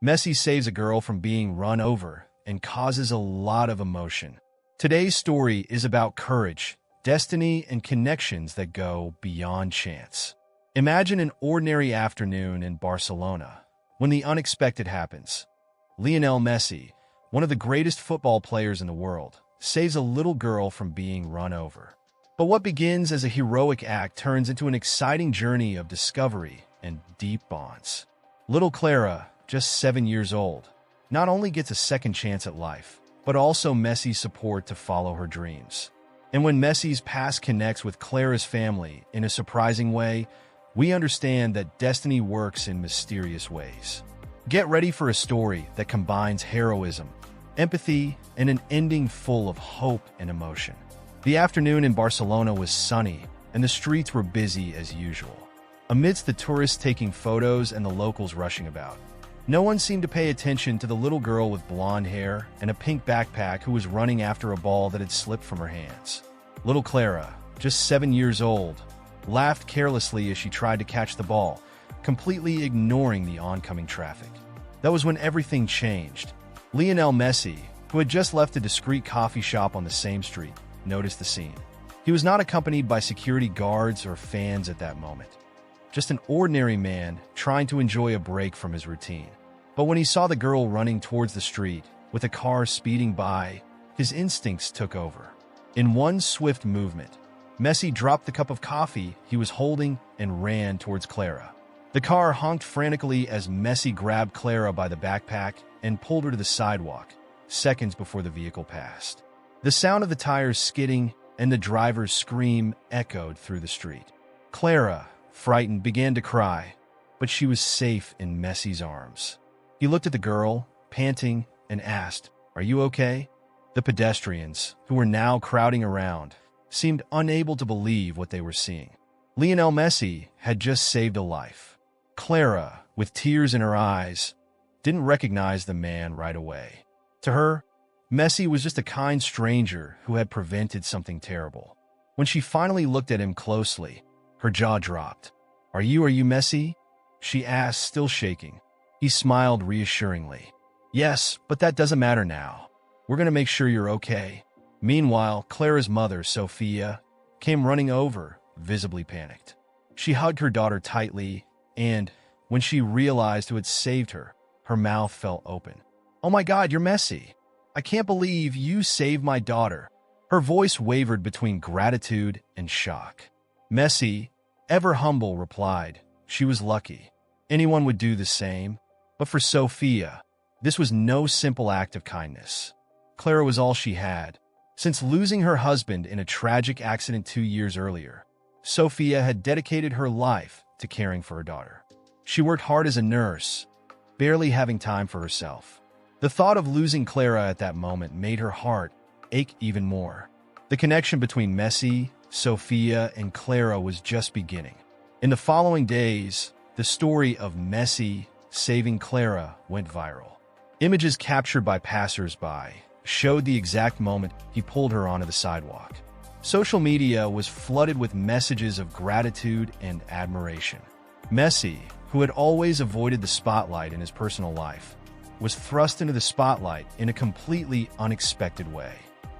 Messi saves a girl from being run over and causes a lot of emotion. Today's story is about courage, destiny, and connections that go beyond chance. Imagine an ordinary afternoon in Barcelona when the unexpected happens. Lionel Messi, one of the greatest football players in the world, saves a little girl from being run over. But what begins as a heroic act turns into an exciting journey of discovery and deep bonds. Little Clara, just 7 years old, not only gets a second chance at life, but also Messi's support to follow her dreams. And when Messi's past connects with Clara's family in a surprising way, we understand that destiny works in mysterious ways. Get ready for a story that combines heroism, empathy, and an ending full of hope and emotion. The afternoon in Barcelona was sunny, and the streets were busy as usual. Amidst the tourists taking photos and the locals rushing about, no one seemed to pay attention to the little girl with blonde hair and a pink backpack who was running after a ball that had slipped from her hands. Little Clara, just 7 years old, laughed carelessly as she tried to catch the ball, completely ignoring the oncoming traffic. That was when everything changed. Lionel Messi, who had just left a discreet coffee shop on the same street, noticed the scene. He was not accompanied by security guards or fans at that moment. Just an ordinary man trying to enjoy a break from his routine. But when he saw the girl running towards the street, with a car speeding by, his instincts took over. In one swift movement, Messi dropped the cup of coffee he was holding and ran towards Clara. The car honked frantically as Messi grabbed Clara by the backpack and pulled her to the sidewalk, seconds before the vehicle passed. The sound of the tires skidding and the driver's scream echoed through the street. Clara, frightened, began to cry, but she was safe in Messi's arms. He looked at the girl, panting, and asked, "Are you okay?" The pedestrians, who were now crowding around, seemed unable to believe what they were seeing. Lionel Messi had just saved a life. Clara, with tears in her eyes, didn't recognize the man right away. To her, Messi was just a kind stranger who had prevented something terrible. When she finally looked at him closely, her jaw dropped. Are you Messi?" she asked, still shaking. He smiled reassuringly. "Yes, but that doesn't matter now. We're going to make sure you're okay." Meanwhile, Clara's mother, Sofia, came running over, visibly panicked. She hugged her daughter tightly, and when she realized who had saved her, her mouth fell open. "Oh my God, you're Messi. I can't believe you saved my daughter." Her voice wavered between gratitude and shock. Messi, ever humble, replied, "She was lucky. Anyone would do the same." But for Sofia, this was no simple act of kindness. Clara was all she had. Since losing her husband in a tragic accident 2 years earlier, Sofia had dedicated her life to caring for her daughter. She worked hard as a nurse, barely having time for herself. The thought of losing Clara at that moment made her heart ache even more. The connection between Messi, Sofia, and Clara was just beginning. In the following days, the story of Messi saving Clara went viral. Images captured by passers-by showed the exact moment he pulled her onto the sidewalk. Social media was flooded with messages of gratitude and admiration. Messi, who had always avoided the spotlight in his personal life, was thrust into the spotlight in a completely unexpected way.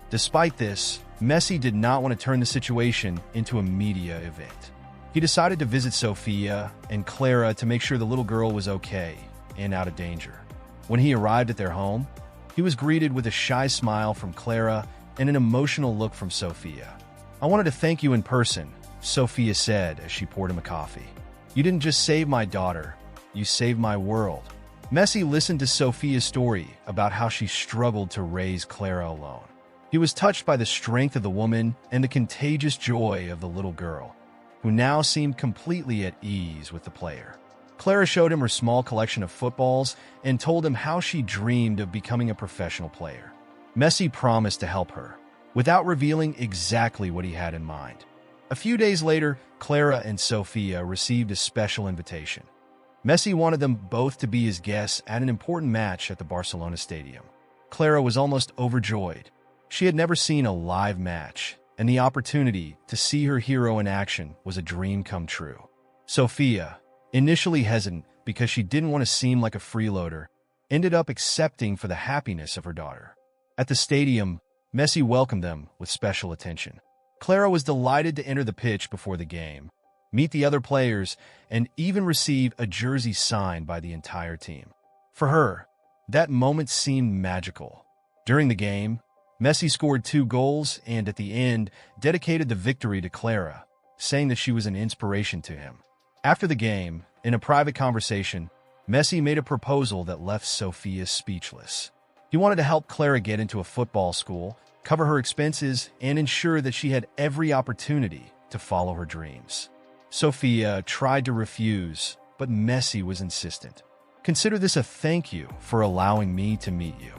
Despite this, Messi did not want to turn the situation into a media event. He decided to visit Sofia and Clara to make sure the little girl was okay and out of danger. When he arrived at their home, he was greeted with a shy smile from Clara and an emotional look from Sofia. "I wanted to thank you in person," Sofia said as she poured him a coffee. "You didn't just save my daughter, you saved my world." Messi listened to Sofia's story about how she struggled to raise Clara alone. He was touched by the strength of the woman and the contagious joy of the little girl, who now seemed completely at ease with the player. Clara showed him her small collection of footballs and told him how she dreamed of becoming a professional player. Messi promised to help her, without revealing exactly what he had in mind. A few days later, Clara and Sofia received a special invitation. Messi wanted them both to be his guests at an important match at the Barcelona stadium. Clara was almost overjoyed. She had never seen a live match, and the opportunity to see her hero in action was a dream come true. Sofia, initially hesitant because she didn't want to seem like a freeloader, ended up accepting for the happiness of her daughter. At the stadium, Messi welcomed them with special attention. Clara was delighted to enter the pitch before the game, meet the other players, and even receive a jersey signed by the entire team. For her, that moment seemed magical. During the game, Messi scored 2 goals and, at the end, dedicated the victory to Clara, saying that she was an inspiration to him. After the game, in a private conversation, Messi made a proposal that left Sofia speechless. He wanted to help Clara get into a football school, cover her expenses, and ensure that she had every opportunity to follow her dreams. Sofia tried to refuse, but Messi was insistent. "Consider this a thank you for allowing me to meet you.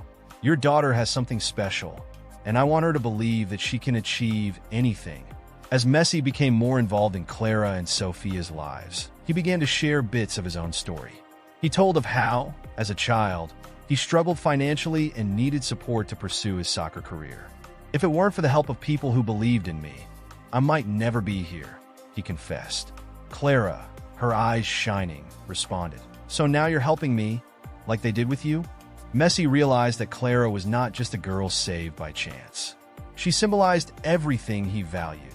Your daughter has something special, and I want her to believe that she can achieve anything." As Messi became more involved in Clara and Sofia's lives, he began to share bits of his own story. He told of how, as a child, he struggled financially and needed support to pursue his soccer career. "If it weren't for the help of people who believed in me, I might never be here," he confessed. Clara, her eyes shining, responded, "So now you're helping me, like they did with you?" Messi realized that Clara was not just a girl saved by chance. She symbolized everything he valued: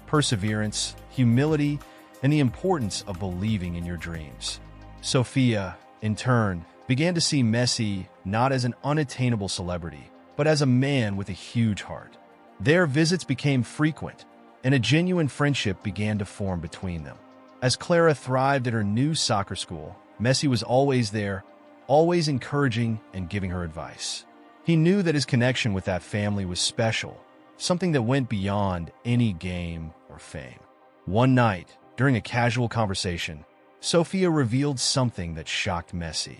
perseverance, humility, and the importance of believing in your dreams. Sofia, in turn, began to see Messi not as an unattainable celebrity, but as a man with a huge heart. Their visits became frequent, and a genuine friendship began to form between them. As Clara thrived at her new soccer school, Messi was always there, always encouraging and giving her advice. He knew that his connection with that family was special, something that went beyond any game or fame. One night, during a casual conversation, Sofia revealed something that shocked Messi.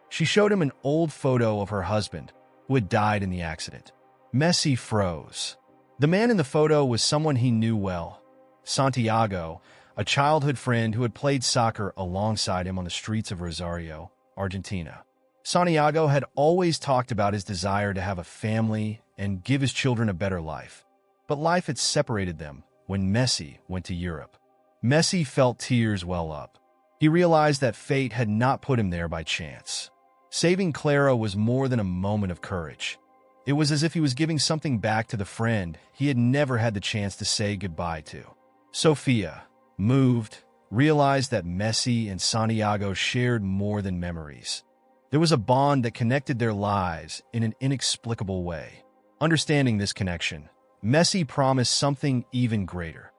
She showed him an old photo of her husband, who had died in the accident. Messi froze. The man in the photo was someone he knew well: Santiago, a childhood friend who had played soccer alongside him on the streets of Rosario, Argentina. Santiago had always talked about his desire to have a family and give his children a better life, but life had separated them when Messi went to Europe. Messi felt tears well up. He realized that fate had not put him there by chance. Saving Clara was more than a moment of courage. It was as if he was giving something back to the friend he had never had the chance to say goodbye to. Sofia, moved, realized that Messi and Santiago shared more than memories. There was a bond that connected their lives in an inexplicable way. Understanding this connection, Messi promised something even greater.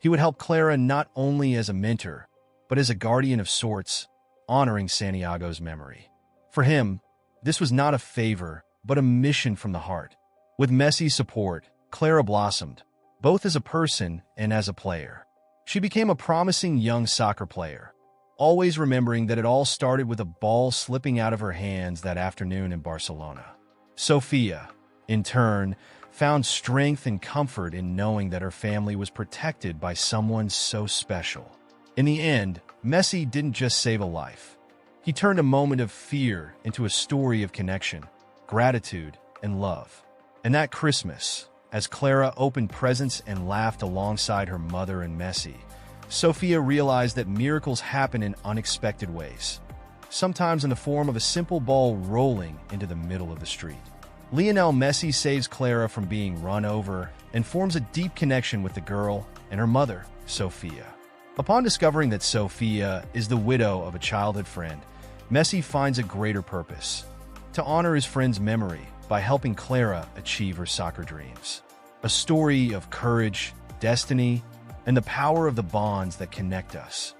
He would help Clara not only as a mentor, but as a guardian of sorts, honoring Santiago's memory. For him, this was not a favor, but a mission from the heart. With Messi's support, Clara blossomed, both as a person and as a player. She became a promising young soccer player, always remembering that it all started with a ball slipping out of her hands that afternoon in Barcelona. Sofia, in turn, found strength and comfort in knowing that her family was protected by someone so special. In the end, Messi didn't just save a life. He turned a moment of fear into a story of connection, gratitude, and love. And that Christmas, as Clara opened presents and laughed alongside her mother and Messi, Sofia realized that miracles happen in unexpected ways, sometimes in the form of a simple ball rolling into the middle of the street. Lionel Messi saves Clara from being run over and forms a deep connection with the girl and her mother, Sofia. Upon discovering that Sofia is the widow of a childhood friend, Messi finds a greater purpose: to honor his friend's memory by helping Clara achieve her soccer dreams. A story of courage, destiny, and the power of the bonds that connect us.